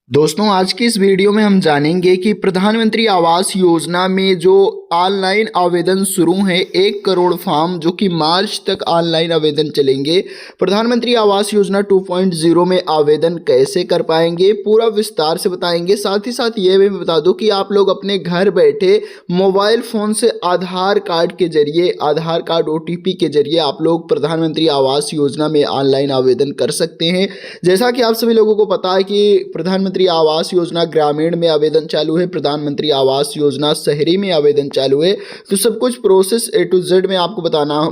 दोस्तों आज की इस वीडियो में हम जानेंगे कि प्रधानमंत्री आवास योजना में जो ऑनलाइन आवेदन शुरू है 1 करोड़ फॉर्म जो कि मार्च तक ऑनलाइन आवेदन चलेंगे। प्रधानमंत्री आवास योजना 2.0 में आवेदन कैसे कर पाएंगे पूरा विस्तार से बताएंगे। साथ ही साथ ये भी बता दूं कि आप लोग अपने घर बैठे मोबाइल फ़ोन से आधार कार्ड के जरिए आधार कार्ड OTP के जरिए आप लोग प्रधानमंत्री आवास योजना में ऑनलाइन आवेदन कर सकते हैं। जैसा कि आप सभी लोगों को पता है कि प्रधानमंत्री आवास योजना ग्रामीण में आवेदन चालू है, प्रधानमंत्री आवास योजना शहरी में आवेदन चालू है। तो सब कुछ प्रोसेस A to Z में आपको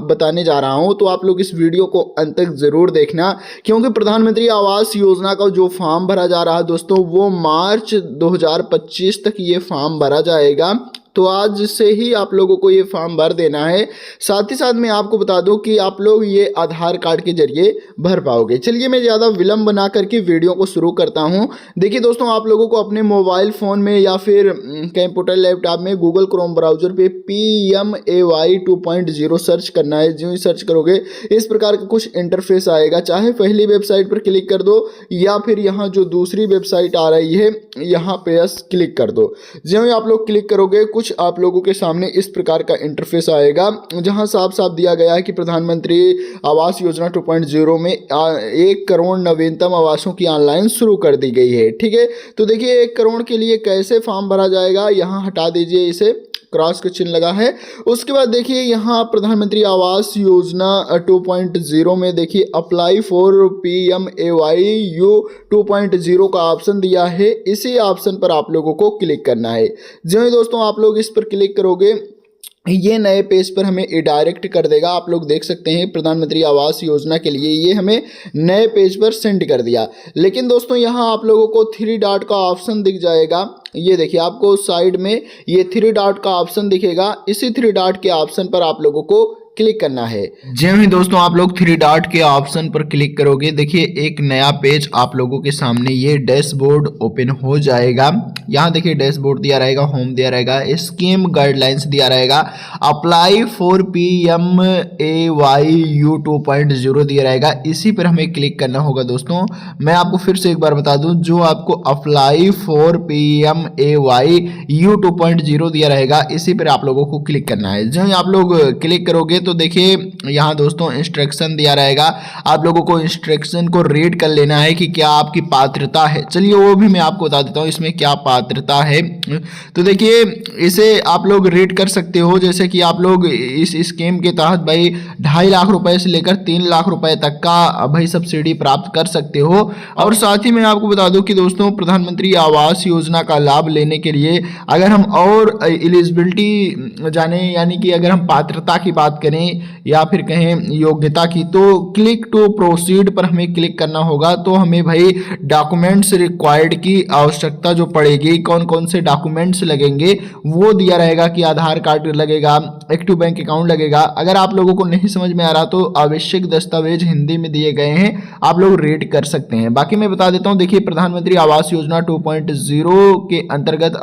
बताने जा रहा हूं, तो आप लोग इस वीडियो को अंत तक जरूर देखना, क्योंकि प्रधानमंत्री आवास योजना का जो फॉर्म भरा जा रहा है दोस्तों वो मार्च 2025 तक ये फॉर्म भरा जाएगा। तो आज से ही आप लोगों को ये फॉर्म भर देना है। साथ ही साथ मैं आपको बता दूं कि आप लोग ये आधार कार्ड के जरिए भर पाओगे। चलिए मैं ज़्यादा विलंब बना करके वीडियो को शुरू करता हूं। देखिए दोस्तों, आप लोगों को अपने मोबाइल फ़ोन में या फिर कंप्यूटर लैपटॉप में गूगल क्रोम ब्राउज़र पे PMAY 2.0 सर्च करना है। जो ही सर्च करोगे इस प्रकार का कुछ इंटरफेस आएगा। चाहे पहली वेबसाइट पर क्लिक कर दो या फिर यहाँ जो दूसरी वेबसाइट आ रही है यहाँ पे क्लिक कर दो। जो ही आप लोग क्लिक करोगे कुछ आप लोगों के सामने इस प्रकार का इंटरफेस आएगा, जहां साफ साफ दिया गया है कि प्रधानमंत्री आवास योजना 2.0 में 1 करोड़ नवीनतम आवासों की ऑनलाइन शुरू कर दी गई है। ठीक है, तो देखिए 1 करोड़ के लिए कैसे फॉर्म भरा जाएगा। यहाँ हटा दीजिए, इसे क्रॉस का चिन्ह लगा है। उसके बाद देखिए यहाँ प्रधानमंत्री आवास योजना 2.0 में देखिए अप्लाई फॉर PMAY 2.0 का ऑप्शन दिया है। इसी ऑप्शन पर आप लोगों को क्लिक करना है। जो ही दोस्तों आप लोग इस पर क्लिक करोगे ये नए पेज पर हमें डायरेक्ट कर देगा। आप लोग देख सकते हैं प्रधानमंत्री आवास योजना के लिए ये हमें नए पेज पर सेंड कर दिया। लेकिन दोस्तों यहाँ आप लोगों को 3 डॉट का ऑप्शन दिख जाएगा। ये देखिए आपको साइड में ये 3 डॉट का ऑप्शन दिखेगा। इसी 3 डॉट के ऑप्शन पर आप लोगों को क्लिक करना है। जी हाँ दोस्तों, आप लोग 3 डॉट के ऑप्शन पर क्लिक करोगे, देखिए एक नया पेज आप लोगों के सामने ये डैशबोर्ड ओपन हो जाएगा। यहाँ देखिए डैशबोर्ड दिया रहेगा, होम दिया रहेगा, स्कीम गाइडलाइंस दिया रहेगा, अप्लाई फॉर PMAY 2.0 दिया रहेगा। इसी पर हमें क्लिक करना होगा। दोस्तों मैं आपको फिर से एक बार बता दूं, जो आपको अप्लाई फॉर PMAY 2.0 दिया रहेगा इसी पर आप लोगों को क्लिक करना है। जो आप लोग क्लिक करोगे तो देखिए यहाँ दोस्तों इंस्ट्रक्शन दिया रहेगा। आप लोगों को इंस्ट्रक्शन को रीड कर लेना है कि क्या आपकी पात्रता है। चलिए वो भी मैं आपको बता देता हूँ इसमें क्या पात्रता है। तो देखिए इसे आप लोग रीड कर सकते हो। जैसे कि आप लोग इस स्कीम के तहत भाई 2.5 लाख रुपए से लेकर 3 लाख रुपए तक का भाई सब्सिडी प्राप्त कर सकते हो। और साथ ही मैं आपको बता दूं कि दोस्तों प्रधानमंत्री आवास योजना का लाभ लेने के लिए अगर हम और एलिजिबिलिटी जाने, यानी कि अगर हम पात्रता की बात करें या फिर कहें योग्यता की, तो क्लिक टू प्रोसीड पर हमें क्लिक करना होगा। तो हमें भाई डॉक्यूमेंट्स रिक्वायर्ड की आवश्यकता जो पड़ेगी, कौन कौन से डॉक्यूमेंट्स लगेंगे वो दिया रहेगा कि आधार कार्ड लगेगा, एक्टिव बैंक अकाउंट लगेगा। अगर आप लोगों को नहीं समझ में आ रहा तो आवश्यक दस्तावेज हिंदी में दिए गए हैं, आप लोग रीड कर सकते हैं। बाकी मैं बता देता हूं, देखिए प्रधानमंत्री आवास योजना 2.0 के अंतर्गत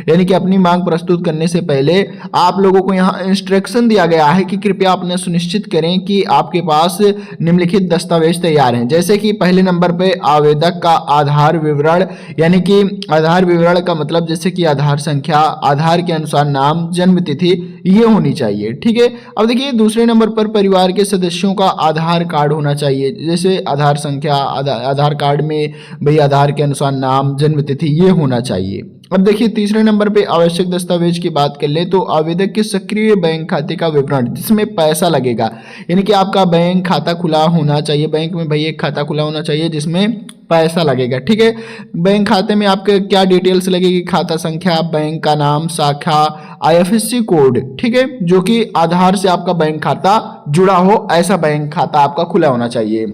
यानी कि अपनी मांग प्रस्तुत करने से पहले आप लोगों को यहाँ इंस्ट्रक्शन दिया गया है कि कृपया अपने सुनिश्चित करें कि आपके पास निम्नलिखित दस्तावेज तैयार हैं। जैसे कि पहले नंबर पे आवेदक का आधार विवरण, यानी कि आधार विवरण का मतलब जैसे कि आधार संख्या, आधार के अनुसार नाम, जन्म तिथि ये होनी चाहिए। ठीक है, अब देखिए दूसरे नंबर पर परिवार के सदस्यों का आधार कार्ड होना चाहिए। जैसे आधार संख्या, आधार कार्ड में भाई आधार के अनुसार नाम, जन्म तिथि ये होना चाहिए। अब देखिए तीसरे नंबर पे आवश्यक दस्तावेज की बात कर ले तो आवेदक के सक्रिय बैंक खाते का विवरण जिसमें पैसा लगेगा, यानी कि आपका बैंक खाता खुला होना चाहिए। बैंक में भाई एक खाता खुला होना चाहिए जिसमें पैसा लगेगा। ठीक है, बैंक खाते में आपके क्या डिटेल्स लगेगी, खाता संख्या, बैंक का नाम, शाखा, IFSC कोड। ठीक है, जो कि आधार से आपका बैंक खाता जुड़ा हो ऐसा बैंक खाता आपका खुला होना चाहिए।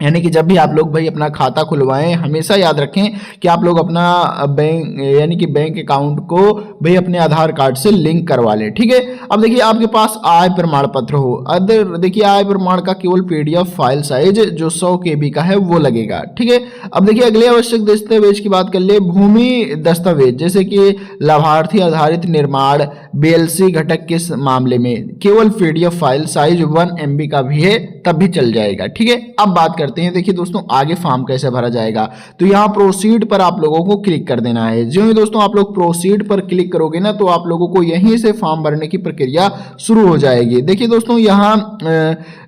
यानी कि जब भी आप लोग भाई अपना खाता खुलवाएं हमेशा याद रखें कि आप लोग अपना बैंक यानी कि बैंक अकाउंट को भाई अपने आधार कार्ड से लिंक करवा लें। ठीक है, अब देखिए आपके पास आय प्रमाण पत्र हो। अदर देखिए आय प्रमाण का केवल PDF फाइल साइज जो 100 KB का है वो लगेगा। ठीक है, अब देखिए अगले आवश्यक दस्तावेज की बात कर ले, भूमि दस्तावेज जैसे कि लाभार्थी आधारित निर्माण BLC घटक के मामले में केवल PDF फाइल साइज 1 MB का भी है तब भी चल जाएगा। ठीक है, अब बात करते हैं, देखिए दोस्तों आगे फॉर्म कैसे भरा जाएगा। तो यहाँ प्रोसीड पर आप लोगों को क्लिक कर देना है। जो ही दोस्तों आप लोग प्रोसीड पर क्लिक करोगे ना, तो आप लोगों को यहीं से फॉर्म भरने की प्रक्रिया शुरू हो जाएगी। देखिए दोस्तों यहाँ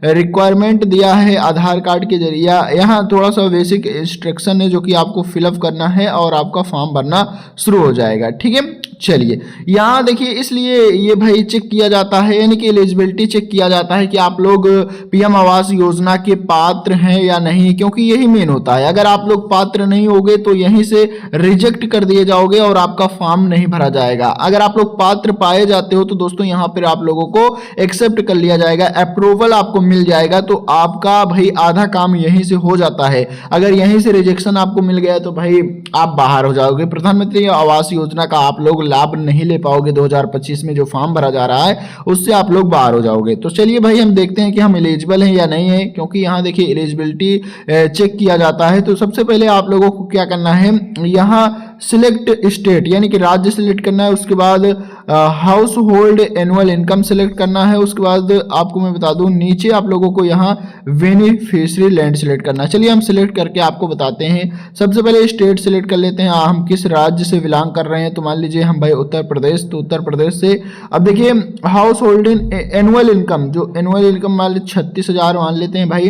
रिक्वायरमेंट दिया है आधार कार्ड के जरिए, यहाँ थोड़ा सा बेसिक इंस्ट्रक्शन है जो कि आपको फिलअप करना है और आपका फॉर्म भरना शुरू हो जाएगा। ठीक है, चलिए यहाँ देखिए, इसलिए ये भाई चेक किया जाता है, यानी कि एलिजिबिलिटी चेक किया जाता है कि आप लोग पीएम आवास योजना के पात्र हैं या नहीं, क्योंकि यही मेन होता है। अगर आप लोग पात्र नहीं होगे तो यहीं से रिजेक्ट कर दिए जाओगे और आपका फॉर्म नहीं भरा जाएगा। अगर आप लोग पात्र पाए जाते हो तो दोस्तों यहाँ पर आप लोगों को एक्सेप्ट कर लिया जाएगा, अप्रूवल आपको मिल जाएगा, तो आपका भाई आधा काम यहीं से हो जाता है। अगर यहीं से रिजेक्शन आपको मिल गया तो भाई आप बाहर हो जाओगे, प्रधानमंत्री आवास योजना का आप लोग लाभ नहीं ले पाओगे। 2025 में जो फॉर्म भरा जा रहा है उससे आप लोग बाहर हो जाओगे। तो चलिए भाई हम देखते हैं कि हम एलिजिबल हैं या नहीं है, क्योंकि यहाँ देखिए एलिजिबिलिटी चेक किया जाता है। तो सबसे पहले आप लोगों को क्या करना है, यहाँ सिलेक्ट स्टेट यानी कि राज्य सिलेक्ट करना है, उसके बाद house hold annual income select करना है, उसके बाद आपको मैं बता दूं नीचे आप लोगों को यहाँ बेनिफिशियरी लैंड सिलेक्ट करना है। चलिए हम सिलेक्ट करके आपको बताते हैं। सबसे पहले स्टेट सिलेक्ट कर लेते हैं, हम किस राज्य से बिलोंग कर रहे हैं। तो मान लीजिए हम भाई उत्तर प्रदेश, तो उत्तर प्रदेश से। अब देखिए हाउस होल्ड एनुअल इनकम, जो एनुअल इनकम मान लीजिए 36,000 मान लेते हैं भाई,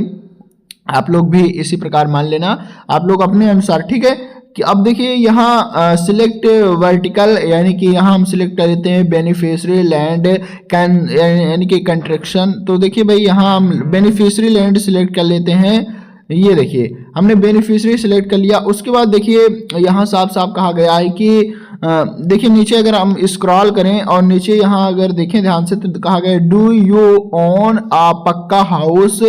आप लोग भी इसी प्रकार मान लेना आप लोग अपने अनुसार। ठीक है, कि अब देखिए यहाँ सिलेक्ट वर्टिकल, यानी कि यहाँ हम सिलेक्ट कर लेते हैं बेनिफिशियरी लैंड कैन, यानी कि कंस्ट्रक्शन। तो देखिए भाई यहाँ हम बेनिफिशियरी लैंड सिलेक्ट कर लेते हैं। ये देखिए हमने बेनिफिशियरी सिलेक्ट कर लिया। उसके बाद देखिए यहाँ साफ साफ कहा गया है कि देखिए नीचे अगर हम स्क्रॉल करें और नीचे यहाँ अगर देखें ध्यान से तो कहा गया डू यू ओन आ पक्का हाउस।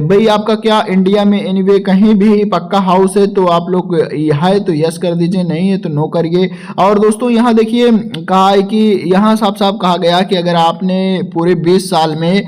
भाई आपका क्या इंडिया में एनीवे कहीं भी पक्का हाउस है तो आप लोग है तो यस कर दीजिए, नहीं है तो नो करिए। और दोस्तों यहाँ देखिए कहा है कि यहाँ साफ साफ कहा गया कि अगर आपने पूरे 20 साल में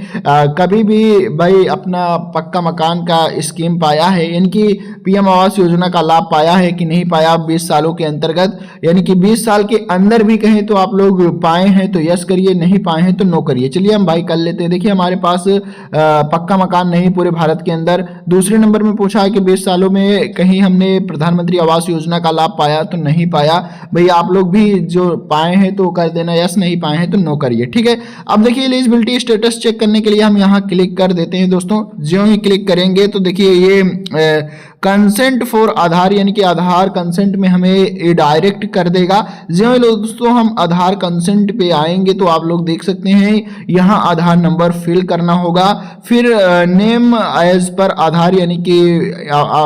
कभी भी भाई अपना पक्का मकान का स्कीम पाया है, यानी कि पीएम आवास योजना का लाभ पाया है कि नहीं पाया 20 सालों के अंतर्गत, यानी कि 20 साल के अंदर भी कहें तो आप लोग पाए हैं तो यस करिए, नहीं पाए हैं तो नो करिए। चलिए हम भाई कर लेते हैं। देखिए हमारे पास पक्का मकान नहीं पूरे भारत के अंदर। दूसरे नंबर में पूछा है कि 20 सालों में कहीं हमने प्रधानमंत्री आवास योजना का लाभ पाया तो नहीं पाया। भाई आप लोग भी जो पाए हैं तो कर देना यस, नहीं पाए हैं तो नो करिए। ठीक है, अब देखिए एलिजिबिलिटी स्टेटस चेक करने के लिए हम यहाँ क्लिक कर देते हैं दोस्तों। जो ही क्लिक करेंगे तो देखिए ये कंसेंट फॉर आधार, यानी कि आधार कंसेंट में हमें डायरेक्ट कर देगा। जो दोस्तों हम आधार कंसेंट पे आएंगे तो आप लोग देख सकते हैं यहाँ आधार नंबर फिल करना होगा, फिर नेम एज पर आधार, यानी कि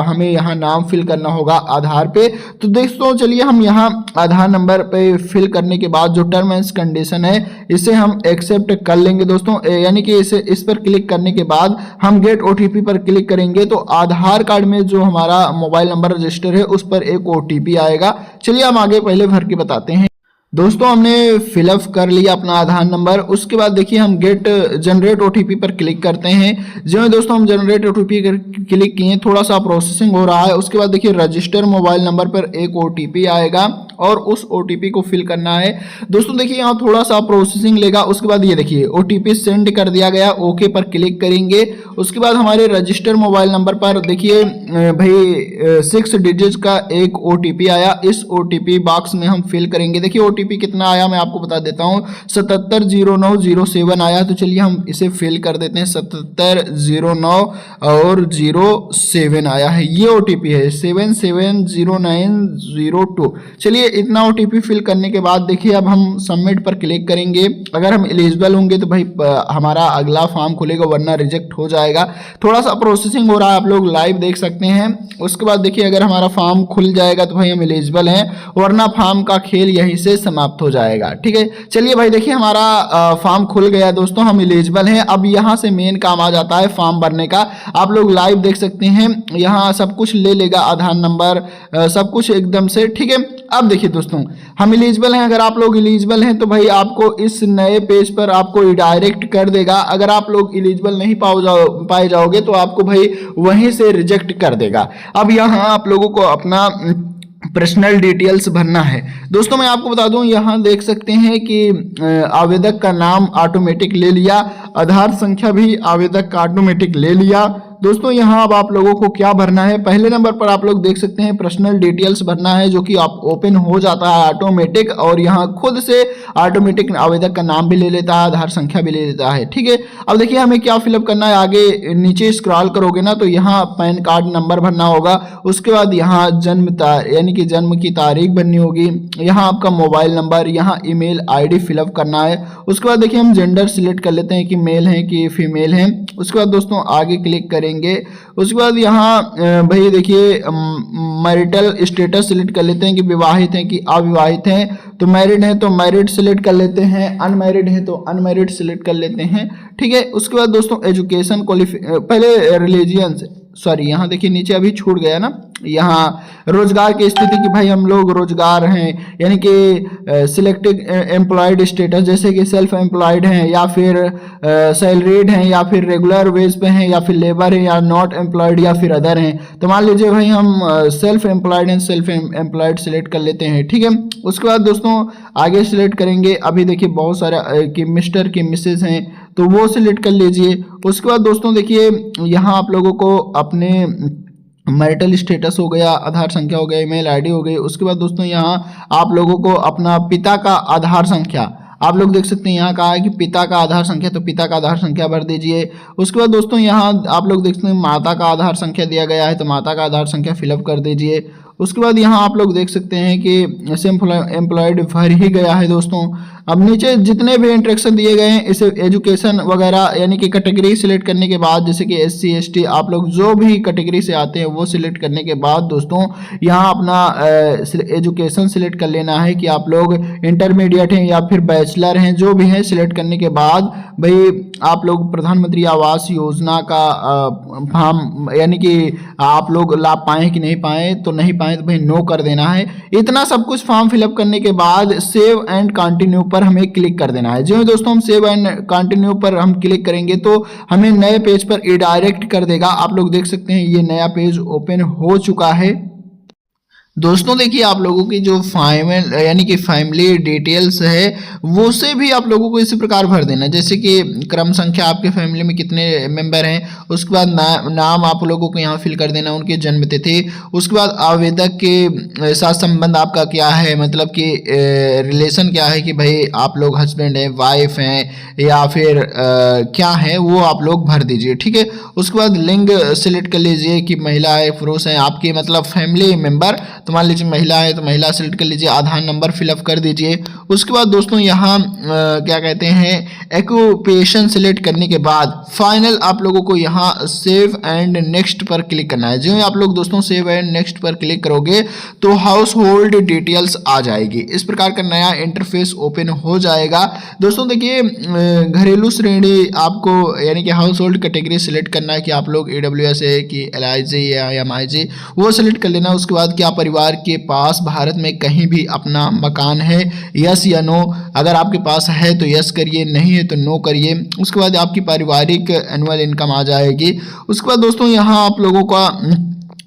हमें यहाँ नाम फिल करना होगा आधार पे। तो दोस्तों चलिए हम यहाँ आधार नंबर पे फिल करने के बाद जो टर्म एंड कंडीशन है इसे हम एक्सेप्ट कर लेंगे दोस्तों, यानी कि इस पर क्लिक करने के बाद हम गेट ओटीपी पर क्लिक करेंगे तो आधार कार्ड में जो हमारा मोबाइल नंबर रजिस्टर है उस पर एक ओटीपी आएगा। चलिए हम आगे पहले भर के बताते हैं। दोस्तों हमने फिलअप कर लिया अपना आधार नंबर। उसके बाद देखिए हम गेट जनरेट ओटीपी पर क्लिक करते हैं। जो दोस्तों हम जनरेट ओटीपी क्लिक किए, थोड़ा सा प्रोसेसिंग हो रहा है। उसके बाद देखिए रजिस्टर मोबाइल नंबर पर एक ओटीपी आएगा और उस ओटीपी को फिल करना है। दोस्तों देखिए यहाँ थोड़ा सा प्रोसेसिंग लेगा। उसके बाद ये देखिए ओटीपी सेंड कर दिया गया, ओके पर क्लिक करेंगे। उसके बाद हमारे रजिस्टर मोबाइल नंबर पर देखिए भाई 6 डिजिट का एक ओटीपी आया। इस ओटीपी बॉक्स में हम फिल करेंगे। देखिए ओटीपी कितना आया मैं आपको बता देता हूँ, 770907 आया। तो चलिए हम इसे फिल कर देते हैं। 7709 और 07 आया है, ये ओटीपी है 770902। चलिए इतना ओटीपी फिल करने के बाद देखिए अब हम सबमिट पर क्लिक करेंगे। अगर हम एलिजिबल होंगे तो भाई हमारा अगला फॉर्म खुलेगा, वरना रिजेक्ट हो जाएगा। थोड़ा सा प्रोसेसिंग हो रहा है, आप लोग लाइव देख सकते हैं। उसके बाद देखिए अगर हमारा फॉर्म खुल जाएगा तो भाई हम एलिजिबल हैं, वरना फॉर्म का खेल यहीं से समाप्त हो जाएगा। ठीक है, चलिए भाई देखिए हमारा फॉर्म खुल गया दोस्तों, हम एलिजिबल हैं। अब यहाँ से मेन काम आ जाता है फॉर्म भरने का। आप लोग लाइव देख सकते हैं, यहाँ सब कुछ ले लेगा, आधार नंबर सब कुछ एकदम से। ठीक है, अब देखिए दोस्तों हम एलिजिबल हैं। अगर आप लोग एलिजिबल हैं तो भाई आपको इस नए पेज पर आपको डायरेक्ट कर देगा। अगर आप लोग एलिजिबल नहीं पाए जाओगे तो आपको भाई वहीं से रिजेक्ट कर देगा। अब यहाँ आप लोगों को अपना पर्सनल डिटेल्स भरना है। दोस्तों मैं आपको बता दूं, यहाँ देख सकते हैं कि आवेदक का नाम ऑटोमेटिक ले लिया, आधार संख्या भी आवेदक का ऑटोमेटिक ले लिया। दोस्तों यहाँ अब आप लोगों को क्या भरना है, पहले नंबर पर आप लोग देख सकते हैं पर्सनल डिटेल्स भरना है, जो कि आप ओपन हो जाता है ऑटोमेटिक, और यहाँ खुद से ऑटोमेटिक आवेदक का नाम भी ले लेता है, आधार संख्या भी ले लेता है। ठीक है, अब देखिए हमें क्या फिलअप करना है, आगे नीचे स्क्रॉल करोगे ना तो यहाँ पैन कार्ड नंबर भरना होगा, उसके बाद यहाँ यानी कि जन्म की तारीख भरनी होगी, यहाँ आपका मोबाइल नंबर, यहाँ ईमेल आईडी फिलअप करना है। उसके बाद देखिए हम जेंडर सिलेक्ट कर लेते हैं कि मेल है कि फीमेल है। उसके बाद दोस्तों आगे क्लिक करेंगे। उसके बाद यहाँ भाई देखिए मैरिटल स्टेटस सिलेक्ट कर लेते हैं कि विवाहित हैं कि अविवाहित हैं, तो मैरिड हैं तो मैरिड सिलेक्ट कर लेते हैं, अनमैरिड है तो अनमैरिड सिलेक्ट कर लेते हैं। ठीक है, उसके बाद दोस्तों एजुकेशन पहले रिलीजियन सॉरी यहाँ देखिए नीचे अभी छूट गया ना, यहाँ रोजगार की स्थिति की भाई हम लोग रोजगार हैं, यानी कि सिलेक्टेड एम्प्लॉयड स्टेटस, जैसे कि सेल्फ एम्प्लॉयड हैं या फिर सैलरीड हैं या फिर रेगुलर वेज पे हैं या फिर लेबर हैं या नॉट एम्प्लॉयड या फिर अदर हैं। तो मान लीजिए भाई हम सेल्फ एम्प्लॉयड हैं, सेल्फ एम्प्लॉयड सिलेक्ट कर लेते हैं। ठीक है, उसके बाद दोस्तों आगे सिलेक्ट करेंगे। अभी देखिए बहुत सारे कि मिस्टर की मिसेज हैं तो वो सिलेक्ट कर लीजिए। उसके बाद दोस्तों देखिए यहाँ आप लोगों को अपने मैरिटल स्टेटस हो गया, आधार संख्या हो गया, ईमेल आईडी हो गई। उसके बाद दोस्तों यहाँ आप लोगों को अपना पिता का आधार संख्या, आप लोग देख सकते हैं यहाँ कहा है कि पिता का आधार संख्या, तो पिता का आधार संख्या भर दीजिए। उसके बाद दोस्तों यहाँ आप लोग देख सकते हैं माता का आधार संख्या दिया गया है, तो माता का आधार संख्या फिलअप कर दीजिए। उसके बाद यहाँ आप लोग देख सकते हैं कि सेल्फ एम्प्लॉयड भर ही गया है दोस्तों। अब नीचे जितने भी इंस्ट्रक्शन दिए गए हैं इसे एजुकेशन वगैरह यानी कि कैटेगरी सिलेक्ट करने के बाद, जैसे कि SC ST आप लोग जो भी कैटेगरी से आते हैं वो सिलेक्ट करने के बाद दोस्तों यहाँ अपना एजुकेशन सिलेक्ट कर लेना है कि आप लोग इंटरमीडिएट हैं या फिर बैचलर हैं, जो भी हैं सिलेक्ट करने के बाद भाई आप लोग प्रधानमंत्री आवास योजना का फॉर्म यानी कि आप लोग लाभ पाएँ कि नहीं पाएँ, तो नहीं पाएँ तो भाई नो कर देना है। इतना सब कुछ फॉर्म फिलअप करने के बाद सेव एंड कंटिन्यू पर हमें क्लिक कर देना है। जो दोस्तों हम सेव एंड कंटिन्यू पर हम क्लिक करेंगे तो हमें नए पेज पर रिडायरेक्ट कर देगा। आप लोग देख सकते हैं ये नया पेज ओपन हो चुका है। दोस्तों देखिए आप लोगों की जो यानी कि फैमिली डिटेल्स है वो से भी आप लोगों को इसी प्रकार भर देना, जैसे कि क्रम संख्या, आपके फैमिली में कितने मेंबर हैं, उसके बाद नाम आप लोगों को यहाँ फिल कर देना, उनकी जन्म तिथि, उसके बाद आवेदक के साथ संबंध आपका क्या है, मतलब कि रिलेशन क्या है कि भाई आप लोग हस्बैंड हैं, वाइफ हैं या फिर क्या है वो आप लोग भर दीजिए। ठीक है, उसके बाद लिंग सिलेक्ट कर लीजिए कि महिला है पुरुष है, आपके मतलब फैमिली मेंबर, तो मान लीजिए महिला है तो महिला सेलेक्ट कर लीजिए, आधार नंबर फिलअप कर दीजिए। उसके बाद दोस्तों यहाँ क्या कहते हैं एक्यूपेशन सिलेक्ट करने के बाद फाइनल आप लोगों को यहाँ सेव एंड नेक्स्ट पर क्लिक करना है। जो आप लोग दोस्तों सेव एंड नेक्स्ट पर क्लिक करोगे तो हाउस होल्ड डिटेल्स आ जाएगी, इस प्रकार का नया इंटरफेस ओपन हो जाएगा। दोस्तों देखिए घरेलू श्रेणी आपको यानी कि हाउस होल्ड कैटेगरी सिलेक्ट करना है कि आप लोग AWS है कि LIG या MIG वो सिलेक्ट कर लेना। उसके बाद क्या परिवार के पास भारत में कहीं भी अपना मकान है, यस या नो, अगर आपके पास है तो यस करिए, नहीं है तो नो करिए। उसके बाद आपकी पारिवारिक एनुअल इनकम आ जाएगी। उसके बाद दोस्तों यहाँ आप लोगों का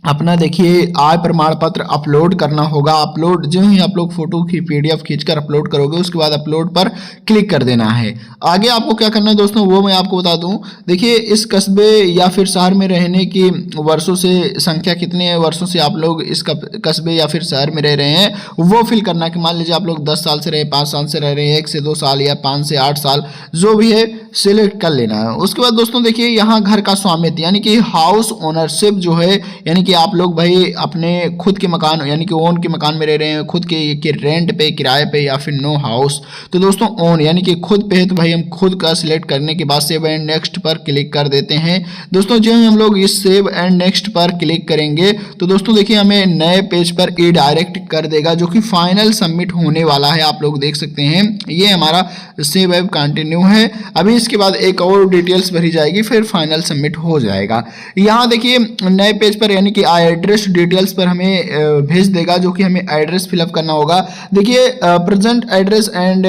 अपना देखिए आय प्रमाण पत्र अपलोड करना होगा। अपलोड जो ही आप लोग फोटो की PDF खींचकर अपलोड करोगे उसके बाद अपलोड पर क्लिक कर देना है। आगे आपको क्या करना है दोस्तों वो मैं आपको बता दूं। देखिए इस कस्बे या फिर शहर में रहने की वर्षों से संख्या कितने वर्षों से आप लोग इस कस्बे या फिर शहर में रह रहे हैं वो फिल करना कि मान लीजिए आप लोग 10 साल से रहे, 5 साल से रह रहे हैं, 1 से 2 साल या 5 से 8 साल, जो भी है सिलेक्ट कर लेना है। उसके बाद दोस्तों देखिए यहाँ घर का स्वामित्व यानी कि हाउस ओनरशिप जो है, यानी कि आप लोग भाई अपने खुद के मकान यानी कि ओन के मकान में रह रहे हैं, खुद के रेंट पे, किराए पे या फिर नो हाउस, तो दोस्तों ओन यानी कि खुद पे है तो भाई हम खुद का सिलेक्ट करने के बाद सेव एंड नेक्स्ट पर क्लिक कर देते हैं। दोस्तों जो हम लोग इस सेव एंड नेक्स्ट पर क्लिक करेंगे तो दोस्तों देखिए हमें नए पेज पर डायरेक्ट कर देगा जो कि फाइनल सबमिट होने वाला है। आप लोग देख सकते हैं ये हमारा सेव एंड कंटिन्यू है। अभी इसके बाद एक और डिटेल्स भरी जाएगी फिर फाइनल सबमिट हो जाएगा। यहाँ देखिए नए पेज पर यानी कि एड्रेस डिटेल्स पर हमें भेज देगा जो कि हमें एड्रेस फिलअप करना होगा। देखिए present address and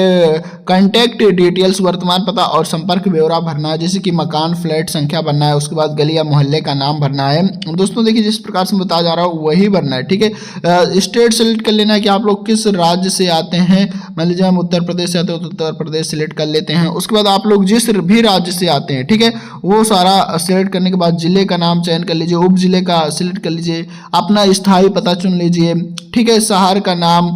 contact details, वर्तमान पता और संपर्क ब्यौरा भरना है, जैसे कि मकान फ्लैट संख्या भरना है, उसके बाद गली या मोहल्ले का नाम भरना है। दोस्तों देखिए जिस प्रकार से बताया जा रहा हूँ वही भरना है। ठीक है, स्टेट सेलेक्ट कर लेना है कि आप लोग किस राज्य से आते हैं। मान लीजिए हम उत्तर प्रदेश से आते हो तो उत्तर प्रदेश सिलेक्ट कर लेते हैं। उसके बाद आप लोग जिस जिस भी राज्य से आते हैं, ठीक है, वो सारा सेलेक्ट करने के बाद जिले का नाम चयन कर लीजिए, उप जिले का सिलेक्ट कर लीजिए, अपना स्थायी पता चुन लीजिए, ठीक है, शहर का नाम,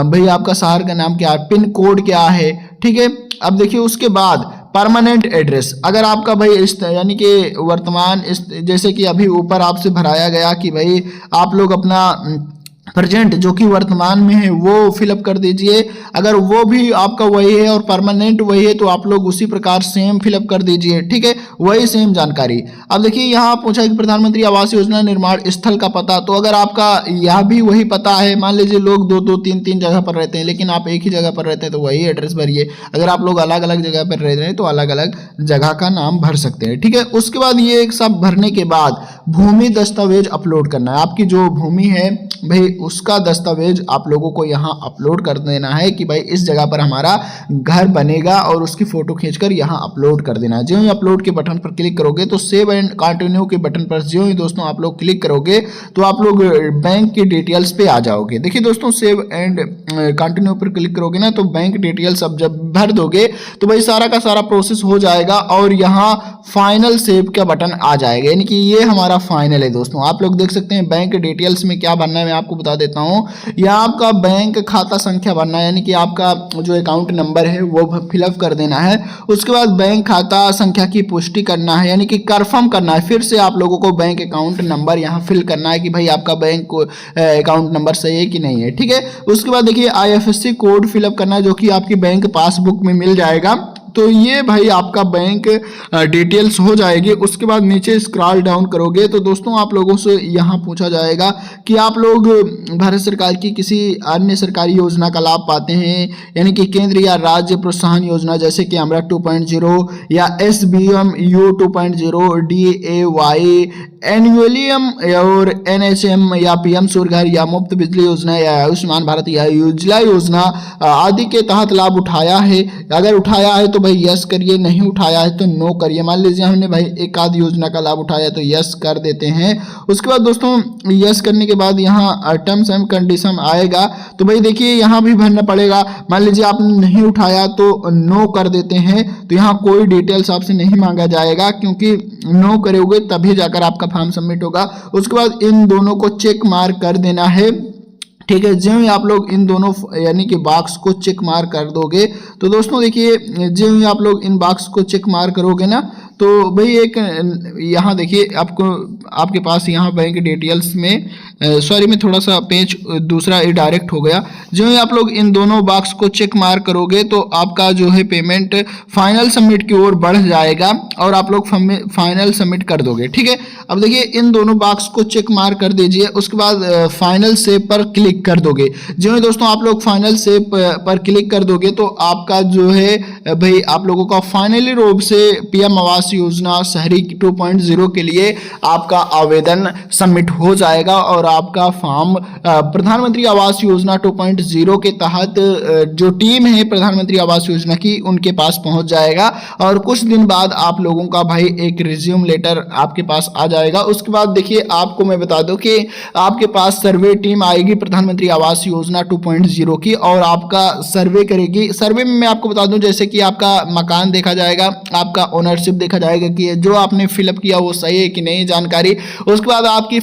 भाई आपका शहर का नाम क्या है, पिन कोड क्या है, ठीक है। अब देखिए उसके बाद परमानेंट एड्रेस, अगर आपका भाई यानी कि वर्तमान जैसे कि अभी ऊपर आपसे भराया गया कि भाई आप लोग अपना प्रेजेंट जो कि वर्तमान में है वो फिलअप कर दीजिए, अगर वो भी आपका वही है और परमानेंट वही है तो आप लोग उसी प्रकार सेम फिलअप कर दीजिए, ठीक है, वही सेम जानकारी। अब देखिए यहाँ पूछा कि प्रधानमंत्री आवास योजना निर्माण स्थल का पता, तो अगर आपका यह भी वही पता है, मान लीजिए लोग दो दो तीन तीन जगह पर रहते हैं लेकिन आप एक ही जगह पर रहते हैं तो वही एड्रेस भरिए, अगर आप लोग अलग अलग जगह पर रह रहे हैं तो अलग अलग जगह का नाम भर सकते हैं, ठीक है। उसके बाद ये सब भरने के बाद भूमि दस्तावेज अपलोड करना है, आपकी जो भूमि है भाई उसका दस्तावेज आप लोगों को यहाँ अपलोड कर देना है कि भाई इस जगह पर हमारा घर बनेगा और उसकी फोटो खींचकर यहाँ अपलोड कर देना है। जो ही अपलोड के बटन पर क्लिक करोगे तो सेव एंड कंटिन्यू के बटन पर जो ही दोस्तों आप लोग क्लिक करोगे तो आप लोग बैंक की डिटेल्स पे आ जाओगे। देखिए दोस्तों सेव एंड कंटिन्यू पर क्लिक करोगे ना तो बैंक डिटेल्स अब जब भर दोगे तो भाई सारा का सारा प्रोसेस हो जाएगा और यहाँ फाइनल सेव का बटन आ जाएगा, यानी कि ये हमारा फाइनल है दोस्तों। आप लोग देख सकते हैं बैंक डिटेल्स में क्या भरना है, मैं आपको बता देता हूँ। यहाँ आपका बैंक खाता संख्या भरना है, यानी कि आपका जो अकाउंट नंबर है वो फिलअप कर देना है। उसके बाद बैंक खाता संख्या की पुष्टि करना है, यानी कि कंफर्म करना है, फिर से आप लोगों को बैंक अकाउंट नंबर यहाँ फिल करना है कि भाई आपका बैंक अकाउंट नंबर सही है कि नहीं है, ठीक है। उसके बाद देखिए IFSC कोड फिलअप करना है जो कि आपकी बैंक पासबुक में मिल जाएगा। तो ये भाई आपका बैंक डिटेल्स हो जाएगी। उसके बाद नीचे स्क्रॉल डाउन करोगे तो दोस्तों आप लोगों से यहाँ पूछा जाएगा कि आप लोग भारत सरकार की किसी अन्य सरकारी योजना का लाभ पाते हैं, यानी कि केंद्र या राज्य प्रोत्साहन योजना जैसे कि अमृत 2.0 या SBMU 2.0, DAY, एनुअलियम और NHM या PM सूर्य घर या मुफ्त बिजली योजना या आयुष्मान भारत या उज्ज्वला योजना आदि के तहत लाभ उठाया है। अगर उठाया है तो भाई यस करिए, नहीं उठाया है तो नो करिए। मान लीजिए हमने भाई एक आध योजना का लाभ उठाया तो यस कर देते हैं। उसके बाद दोस्तों यस करने के बाद यहाँ टर्म्स एंड कंडीशन आएगा तो भाई देखिए यहाँ भी भरना पड़ेगा। मान लीजिए आपने नहीं उठाया तो नो कर देते हैं, तो यहाँ कोई डिटेल्स आपसे नहीं मांगा जाएगा क्योंकि नो करोगे तभी जाकर आपका फॉर्म सबमिट होगा। उसके बाद इन दोनों को चेक मार्क कर देना है, ठीक है। जो ही आप लोग इन दोनों यानी कि बॉक्स को चेक मार्क कर दोगे तो दोस्तों देखिए जो ही आप लोग इन बॉक्स को चेक मार्क करोगे ना तो भाई एक यहाँ देखिए आपको आपके पास यहाँ बैंक डिटेल्स में सॉरी मैं थोड़ा सा पेज दूसरा डायरेक्ट हो गया। जो ही आप लोग इन दोनों बॉक्स को चेक मार्क करोगे तो आपका जो है पेमेंट फाइनल सबमिट की ओर बढ़ जाएगा और आप लोग फाइनल सबमिट कर दोगे, ठीक है। अब देखिए इन दोनों बॉक्स को चेक मार्क कर दीजिए। उसके बाद फाइनल सेव पर क्लिक कर दोगे। जो है दोस्तों आप लोग फाइनल सेव पर क्लिक कर दोगे तो आपका जो है भाई आप लोगों का फाइनली रूप से PM आवास योजना शहरी 2.0 के लिए आपका आवेदन सबमिट हो जाएगा और आपका फॉर्म प्रधानमंत्री आवास योजना 2.0 के तहत जो टीम है प्रधानमंत्री आवास योजना की उनके पास पहुंच जाएगा और कुछ दिन बाद आप लोगों का भाई एक रिज्यूम लेटर आपके पास आ जाएगा। उसके बाद देखिए आपको मैं बता दूं कि आपके पास सर्वे टीम आएगी प्रधानमंत्री आवास योजना 2.0 की और आपका सर्वे करेगी। सर्वे में मैं आपको बता दूं जैसे कि आपका मकान देखा जाएगा, आपका ओनरशिप देखा जाएगा कि जो आपने फिलअप किया वो सही है कि नहीं जानकारी। उसके बाद आपकी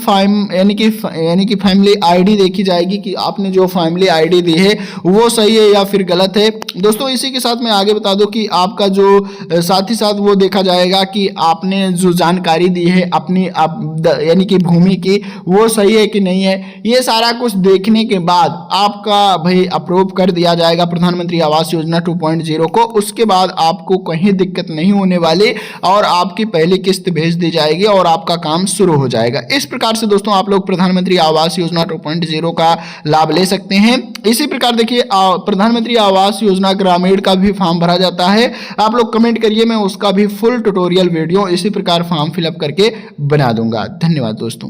यानी कि फैमिली आईडी देखी जाएगी कि आपने जो फैमिली आईडी दी है वो सही है या फिर गलत है। दोस्तों इसी के साथ मैं आगे बता दूं कि आपका जो साथ ही साथ वो देखा जाएगा कि आपने जो जानकारी दी है अपनी यानी कि भूमि की वो सही है कि नहीं है। ये सारा कुछ देखने के बाद आपका भाई अप्रूव कर दिया जाएगा प्रधानमंत्री आवास योजना 2.0 को। उसके बाद आपको कहीं दिक्कत नहीं होने वाली और आपकी पहली किस्त भेज दी जाएगी और आपका काम शुरू हो जाएगा। इस प्रकार से दोस्तों आप लोग प्रधानमंत्री आवास योजना 2.0 का लाभ ले सकते हैं। इसी प्रकार देखिए प्रधानमंत्री आवास योजना ग्रामीण का भी फॉर्म भरा जाता है। आप लोग कमेंट करिए, मैं उसका भी फुल ट्यूटोरियल वीडियो इसी प्रकार फॉर्म फिलअप करके बना दूंगा। धन्यवाद दोस्तों।